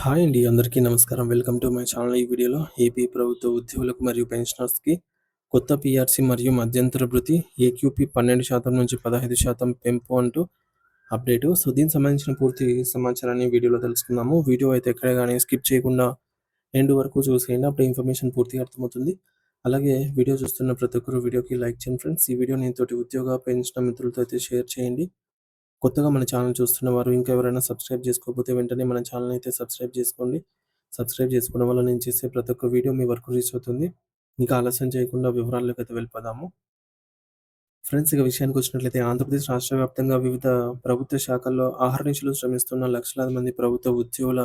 Hi అండి. అందరికీ నమస్కారం. Welcome to my channel. ఈ వీడియోలో ఏపీ ప్రభుత్వ ఉద్యోగులకు మరియు పెన్షనర్స్‌కి కొత్త పీఆర్సీ మరియు మధ్యంతర భృతి ఏక్యూపీ 12% నుంచి 15% పెంపు అంటూ అప్డేటు. సో, దీనికి సంబంధించిన పూర్తి సమాచారాన్ని వీడియోలో తెలుసుకుందాము. వీడియో అయితే ఎక్కడ గాని స్కిప్ చేయకుండా ఎండ్ వరకు చూసేయండి. అప్పుడు ఇన్ఫర్మేషన్ పూర్తిగా అర్థమవుతుంది. అలాగే వీడియో చూస్తున్న ప్రతి ఒక్కరు వీడియోకి లైక్ చేయండి ఫ్రెండ్స్. ఈ వీడియోని తోటి ఉద్యోగ, పెన్షనర్ మిత్రులతో అయితే షేర్ చేయండి. కొత్తగా మన ఛానల్ చూస్తున్న వారు ఇంకా ఎవరైనా సబ్స్క్రైబ్ చేసుకోకపోతే వెంటనే మన ఛానల్ అయితే సబ్స్క్రైబ్ చేసుకోండి. సబ్స్క్రైబ్ చేసుకోవడం వల్ల నేను చేసే ప్రతి ఒక్క వీడియో మీ వరకు రీచ్ అవుతుంది. ఇంకా ఆలస్యం చేయకుండా వివరాల్లోకైతే వెళ్ళిపోదాము. ఫ్రెండ్స్, ఇక విషయానికొచ్చినట్లయితే ఆంధ్రప్రదేశ్ రాష్ట్ర వ్యాప్తంగా వివిధ ప్రభుత్వ శాఖల్లో అహర్నిశలు శ్రమిస్తున్న లక్షలాది మంది ప్రభుత్వ ఉద్యోగుల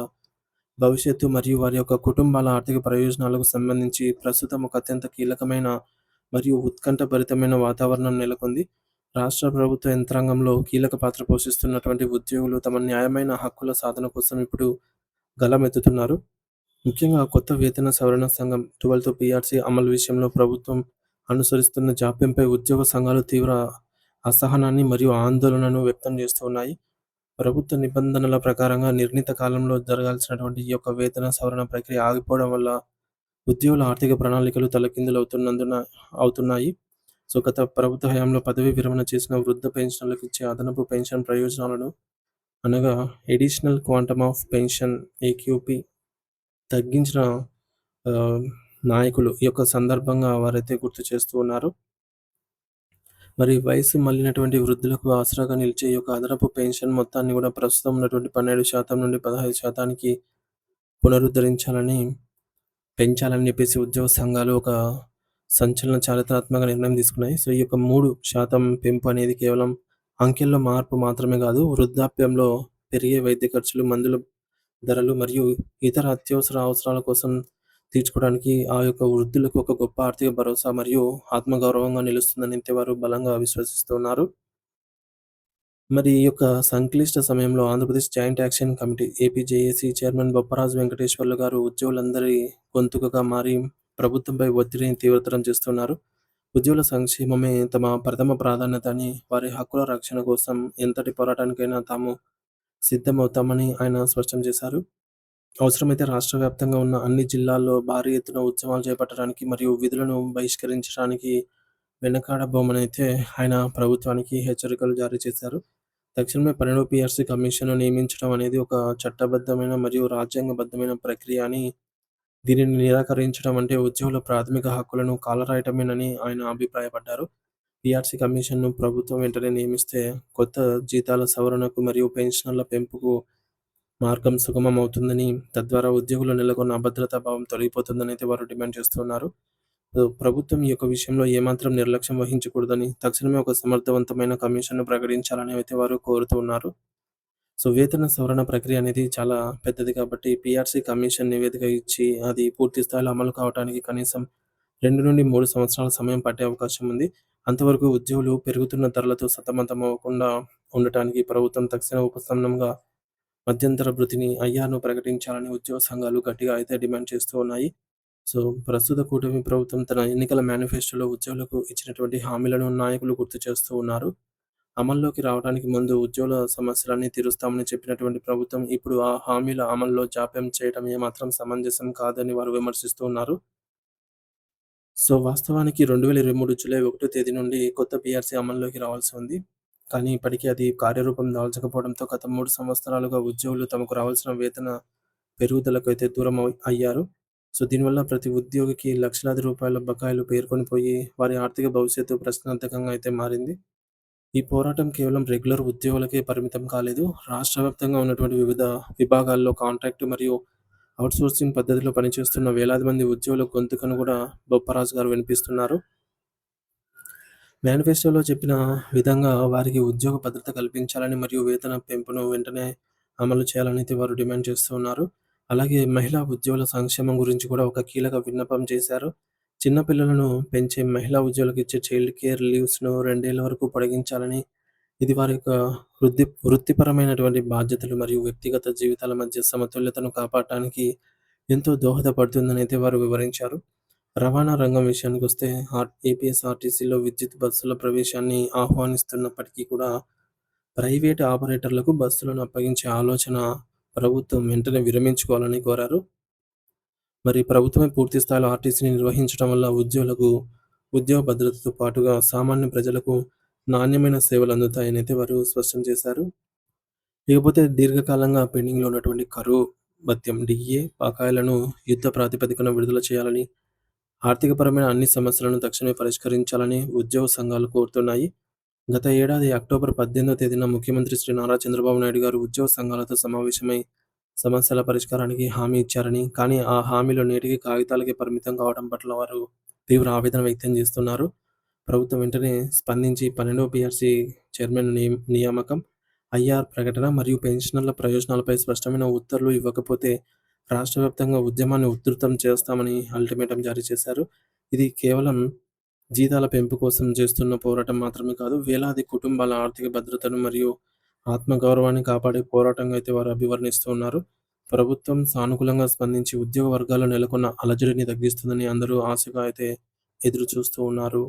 భవిష్యత్తు మరియు వారి యొక్క కుటుంబాల ఆర్థిక ప్రయోజనాలకు సంబంధించి ప్రస్తుతం ఒక అత్యంత కీలకమైన మరియు ఉత్కంఠభరితమైన వాతావరణం నెలకొంది. రాష్ట్ర ప్రభుత్వ యంత్రాంగంలో కీలక పాత్ర పోషిస్తున్నటువంటి ఉద్యోగులు తమ న్యాయమైన హక్కుల సాధన కోసం ఇప్పుడు గళమెత్తుతున్నారు. ముఖ్యంగా కొత్త వేతన సవరణ సంఘం 12th పీఆర్సీ అమలు విషయంలో ప్రభుత్వం అనుసరిస్తున్న జాప్యంపై ఉద్యోగ సంఘాలు తీవ్ర అసహనాన్ని మరియు ఆందోళనను వ్యక్తం చేస్తున్నాయి. ప్రభుత్వ నిబంధనల ప్రకారంగా నిర్ణీత కాలంలో జరగాల్సినటువంటి ఈ యొక్క వేతన సవరణ ప్రక్రియ ఆగిపోవడం వల్ల ఉద్యోగుల ఆర్థిక ప్రణాళికలు అవుతున్నాయి. సో, గత ప్రభుత్వ హయాంలో పదవీ విరమణ చేసిన వృద్ధ పెన్షనర్లకు ఇచ్చే అదనపు పెన్షన్ ప్రయోజనాలను అనగా additional quantum of pension AQP తగ్గించిన ఆహ్, నాయకులు ఈ యొక్క సందర్భంగా వారైతే గుర్తు చేస్తూ ఉన్నారు. మరి వయసు మళ్ళినటువంటి వృద్ధులకు ఆసరాగా నిలిచే ఈ యొక్క అదనపు పెన్షన్ మొత్తాన్ని కూడా ప్రస్తుతం ఉన్నటువంటి 12% నుండి 15%కి పునరుద్ధరించాలని, పెంచాలని చెప్పేసి ఉద్యోగ సంఘాలు ఒక సంచలన చారిత్రాత్మక నిర్ణయం తీసుకున్నాయి. సో, ఈ యొక్క 3% పెంపు అనేది కేవలం అంకెల్లో మార్పు మాత్రమే కాదు, వృద్ధాప్యంలో పెరిగే వైద్య ఖర్చులు, మందుల ధరలు మరియు ఇతర అత్యవసర అవసరాల కోసం తీర్చుకోవడానికి ఆ యొక్క వృద్ధులకు ఒక గొప్ప ఆర్థిక భరోసా మరియు ఆత్మగౌరవంగా నిలుస్తుందని అయితే వారు బలంగా విశ్వసిస్తున్నారు. మరి ఈ యొక్క సంక్లిష్ట సమయంలో Andhra Pradesh joint action committee AP JAC chairman Bopparaju Venkateswarlu గారు ఉద్యోగులందరి గొంతుకగా మారి ప్రభుత్వంపై ఒత్తిడిని తీవ్రతరం చేస్తున్నారు. ఉద్యోగుల సంక్షేమమే తమ ప్రథమ ప్రాధాన్యత అని, వారి హక్కుల రక్షణ కోసం ఎంతటి పోరాటానికైనా తాము సిద్ధమవుతామని ఆయన స్పష్టం చేశారు. అవసరమైతే రాష్ట్ర వ్యాప్తంగా ఉన్న అన్ని జిల్లాల్లో భారీ ఎత్తున ఉద్యమాలు చేపట్టడానికి మరియు విధులను బహిష్కరించడానికి వెనకాడబోమనైతే ఆయన ప్రభుత్వానికి హెచ్చరికలు జారీ చేశారు. తక్షణమే 12 పీఆర్సీ కమిషన్‌ను నియమించడం అనేది ఒక చట్టబద్ధమైన మరియు రాజ్యాంగబద్ధమైన ప్రక్రియ అని, దీనిని నిరాకరించడం అంటే ఉద్యోగుల ప్రాథమిక హక్కులను కాలరాయటమేనని ఆయన అభిప్రాయపడ్డారు. పీఆర్సీ కమిషన్‌ను ప్రభుత్వం వెంటనే నియమిస్తే కొత్త జీతాల సవరణకు మరియు పెన్షన్‌ల పెంపుకు మార్గం సుగమమవుతుందని, తద్వారా ఉద్యోగుల్లో నెలకొన్న అభద్రతా భావం తొలగిపోతుందనైతే వారు డిమాండ్ చేస్తున్నారు. ప్రభుత్వం ఈ యొక్క విషయంలో ఏమాత్రం నిర్లక్ష్యం వహించకూడదని, తక్షణమే ఒక సమర్థవంతమైన కమిషన్‌ను ప్రకటించాలని అయితే వారు కోరుతూ ఉన్నారు. సో, వేతన సవరణ ప్రక్రియ అనేది చాలా పెద్దది కాబట్టి పీఆర్సీ కమిషన్ నివేదిక ఇచ్చి అది పూర్తి స్థాయిలో అమలు కావటానికి కనీసం 2-3 సంవత్సరాల సమయం పట్టే అవకాశం ఉంది. అంతవరకు ఉద్యోగులు పెరుగుతున్న ధరలతో సతమతమవ్వకుండా ఉండటానికి ప్రభుత్వం తక్షణ ఉపశమనంగా మధ్యంతర భృతిని, ఐఆర్‌ను ప్రకటించాలని ఉద్యోగ సంఘాలు గట్టిగా అయితే డిమాండ్ చేస్తూ ఉన్నాయి. సో, ప్రస్తుత కూటమి ప్రభుత్వం తన ఎన్నికల మేనిఫెస్టోలో ఉద్యోగులకు ఇచ్చినటువంటి హామీలను నాయకులు గుర్తు చేస్తూ ఉన్నారు. అమల్లోకి రావడానికి ముందు ఉద్యోగుల సమస్యలన్నీ తీరుస్తామని చెప్పినటువంటి ప్రభుత్వం ఇప్పుడు ఆ హామీల అమల్లో జాప్యం చేయడం ఏమాత్రం సమంజసం కాదని వారు విమర్శిస్తూ ఉన్నారు. సో, వాస్తవానికి 2023 జూలై 1 తేదీ నుండి కొత్త పీఆర్సీ అమల్లోకి రావాల్సి ఉంది. కానీ ఇప్పటికీ అది కార్యరూపం దాల్చకపోవడంతో గత 3 సంవత్సరాలుగా ఉద్యోగులు తమకు రావాల్సిన వేతన పెరుగుదలకైతే దూరం అయ్యారు. సో, దీనివల్ల ప్రతి ఉద్యోగికి లక్షలాది రూపాయల బకాయిలు పేరుకొనిపోయి వారి ఆర్థిక భవిష్యత్తు ప్రశ్నార్థకంగా అయితే మారింది. ఈ పోరాటం కేవలం రెగ్యులర్ ఉద్యోగులకే పరిమితం కాలేదు. రాష్ట్ర వ్యాప్తంగా ఉన్నటువంటి వివిధ విభాగాల్లో కాంట్రాక్ట్ మరియు ఔట్‌సోర్సింగ్ పద్ధతిలో పనిచేస్తున్న వేలాది మంది ఉద్యోగుల గొంతుకను కూడా బొప్పరాజు గారు వినిపిస్తున్నారు. మేనిఫెస్టోలో చెప్పిన విధంగా వారికి ఉద్యోగ భద్రత కల్పించాలని మరియు వేతన పెంపును వెంటనే అమలు చేయాలని అయితే వారు డిమాండ్ చేస్తూ ఉన్నారు. అలాగే మహిళా ఉద్యోగుల సంక్షేమం గురించి కూడా ఒక కీలక విన్నపం చేశారు. చిన్న పిల్లలను పెంచే మహిళా ఉద్యోగులకు ఇచ్చే చైల్డ్ కేర్ లీవ్స్‌ను 2 ఏళ్ల వరకు పొడిగించాలని, ఇది వారి యొక్క వృత్తిపరమైనటువంటి బాధ్యతలు మరియు వ్యక్తిగత జీవితాల మధ్య సమతుల్యతను కాపాడటానికి ఎంతో దోహదపడుతుందని అయితే వారు వివరించారు. రవాణా రంగం విషయానికొస్తే ఏపీఎస్ఆర్టీసీలో విద్యుత్ బస్సుల ప్రవేశాన్ని ఆహ్వానిస్తున్నప్పటికీ కూడా ప్రైవేట్ ఆపరేటర్లకు బస్సులను అప్పగించే ఆలోచన ప్రభుత్వం వెంటనే విరమించుకోవాలని కోరారు. మరి ప్రభుత్వమే పూర్తి స్థాయిలో ఆర్టీసీని నిర్వహించడం వల్ల ఉద్యోగులకు ఉద్యోగ భద్రతతో పాటుగా సామాన్య ప్రజలకు నాణ్యమైన సేవలు అందుతాయని అయితే వారు స్పష్టం చేశారు. ఇకపోతే దీర్ఘకాలంగా పెండింగ్‌లో ఉన్నటువంటి కరువు భత్యం డిఏ బకాయిలను యుద్ధ ప్రాతిపదికన విడుదల చేయాలని, ఆర్థికపరమైన అన్ని సమస్యలను తక్షణమే పరిష్కరించాలని ఉద్యోగ సంఘాలు కోరుతున్నాయి. గత ఏడాది అక్టోబర్ 18వ తేదీన ముఖ్యమంత్రి శ్రీ నారా చంద్రబాబు నాయుడు గారు ఉద్యోగ సంఘాలతో సమావేశమై సమస్యల పరిష్కారానికి హామీ ఇచ్చారని, కానీ ఆ హామీలు నేటికి కాగితాలకే పరిమితం కావడం పట్ల వారు తీవ్ర ఆవేదన వ్యక్తం చేస్తున్నారు. ప్రభుత్వం వెంటనే స్పందించి 12వ పీఆర్సీ చైర్మన్ నియామకం, ఐఆర్ ప్రకటన మరియు పెన్షనర్ల ప్రయోజనాలపై స్పష్టమైన ఉత్తర్వులు ఇవ్వకపోతే రాష్ట్ర వ్యాప్తంగా ఉద్యమాన్ని ఉధృతం చేస్తామని అల్టిమేటం జారీ చేశారు. ఇది కేవలం జీతాల పెంపు కోసం చేస్తున్న పోరాటం మాత్రమే కాదు, వేలాది కుటుంబాల ఆర్థిక భద్రతను మరియు ఆత్మగౌరవాన్ని కాపాడే పోరాటంగా అయితే వారు అభివర్ణిస్తూ ఉన్నారు. ప్రభుత్వం సానుకూలంగా స్పందించి ఉద్యోగ వర్గాల్లో నెలకొన్న అలజడిని తగ్గిస్తుందని అందరూ ఆశగా అయితే ఎదురు చూస్తూ ఉన్నారు.